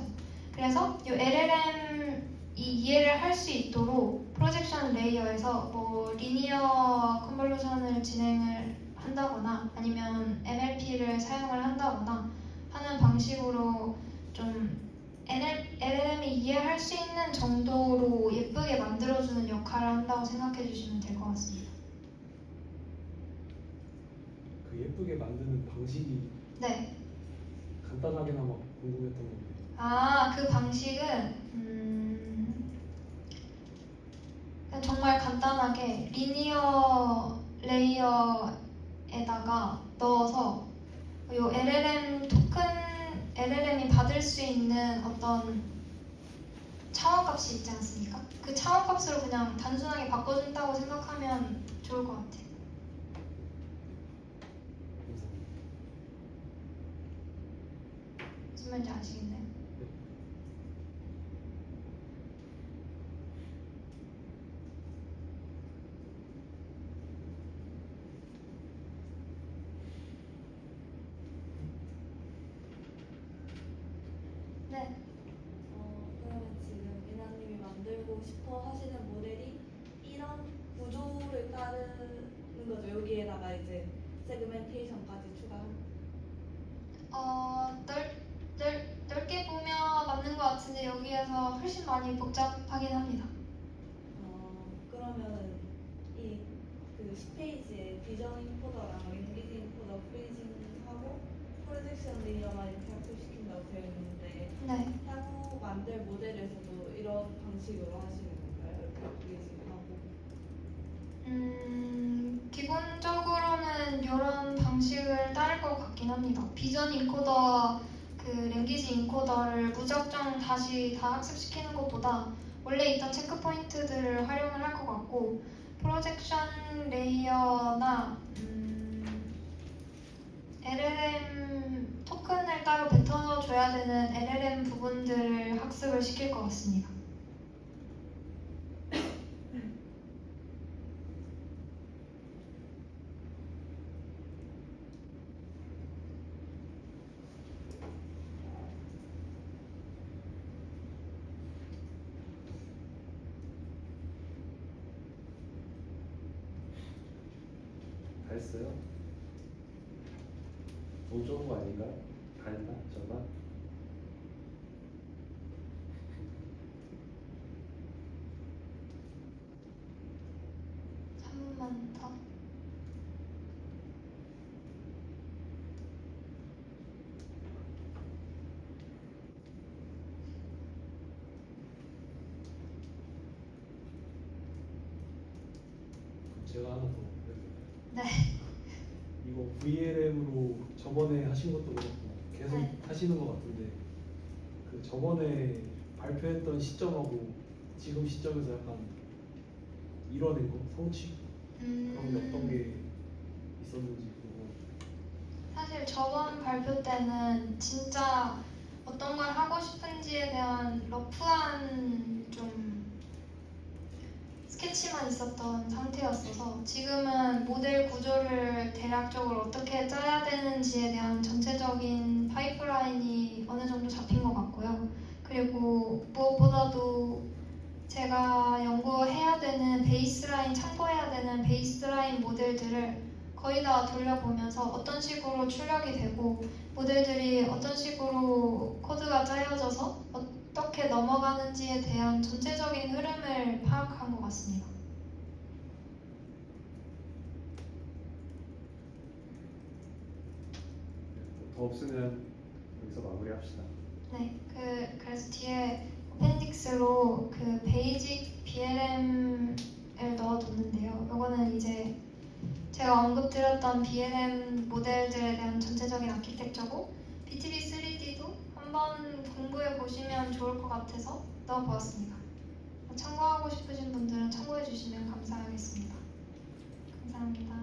그래서 이 LLM이 이해를 할 수 있도록 프로젝션 레이어에서 뭐 리니어 컨볼루션을 진행을 한다거나 아니면 NLP를 사용을 한다거나 하는 방식으로 좀 LLM이 이해할 수 있는 정도로 예쁘게 만들어주는 역할을 한다고 생각해 주시면 될 것 같습니다. 그 예쁘게 만드는 방식이 네. 간단하게나마 궁금했던 건데 그 방식은 그냥 정말 간단하게 리니어 레이어에다가 넣어서 요 LLM 토큰 LLM이 받을 수 있는 어떤 차원값이 있지 않습니까? 그 차원값으로 그냥 단순하게 바꿔준다고 생각하면 좋을 것 같아요. 감사합니다. 무슨 말인지 아시겠나요? 네. 그러면 지금 미나님이 만들고 싶어 하시는 모델이 이런 구조를 따르는 거죠. 여기에다가 이제 세그멘테이션까지 추가한. 넓게 보면 맞는 것 같은데 여기에서 훨씬 많이 복잡하긴 합니다. 그러면은 이 그 10페이지에 비전 인코더랑 랭귀지 인코더 프리징하고 프로젝션 레이어만 이렇게 학습시킨다고 되어 있는데 네. 향후 만들 모델에서도 이런 방식으로 하시는 건가요? 이렇게 프리징하고. 기본적으로는 이런 방식을 따를 것 같긴 합니다. 비전 인코더, 그 랭귀지 인코더를 무작정 다시 다 학습시키는 것보다 원래 있던 체크 포인트들을 활용을 할 것 같고 프로젝션 레이어나 LLM 토큰을 따로 뱉어줘야 되는 LLM 부분들을 학습을 시킬 것 같습니다. 했어요? 너무 적은 거 아닌가? 다 했나? 저만? 한 번만 더. 제가 하나 더 해도 될까요? 네. 이거 VLM으로 저번에 하신 것도 그렇고 계속 네. 하시는 것 같은데 그 저번에 발표했던 시점하고 지금 시점에서 약간 이뤄낸 거 성취 그런 게 어떤 게 있었는지 그거 사실 저번 발표 때는 진짜 어떤 걸 하고 싶은지에 대한 러프한 좀 스케치만 있었던 상태였어서 지금은 모델 구조를 대략적으로 어떻게 짜야 되는지에 대한 전체적인 파이프라인이 어느 정도 잡힌 것 같고요. 그리고 무엇보다도 제가 연구해야 되는 베이스라인, 참고해야 되는 베이스라인 모델들을 거의 다 돌려보면서 어떤 식으로 출력이 되고 모델들이 어떤 식으로 코드가 짜여져서 어떻게 넘어가는지에 대한 전체적인 흐름을 파악한 것 같습니다. 더 없으면 여기서 마무리합시다. 네, 그래서 뒤에 어펜딕스로 그 베이직 BLM을 넣어뒀는데요. 이거는 이제 제가 언급드렸던 BLM 모델들에 대한 전체적인 아키텍처고 BTB3D도 한번 공부해 보시면 좋을 것 같아서 넣어보았습니다. 참고하고 싶으신 분들은 참고해 주시면 감사하겠습니다. 감사합니다.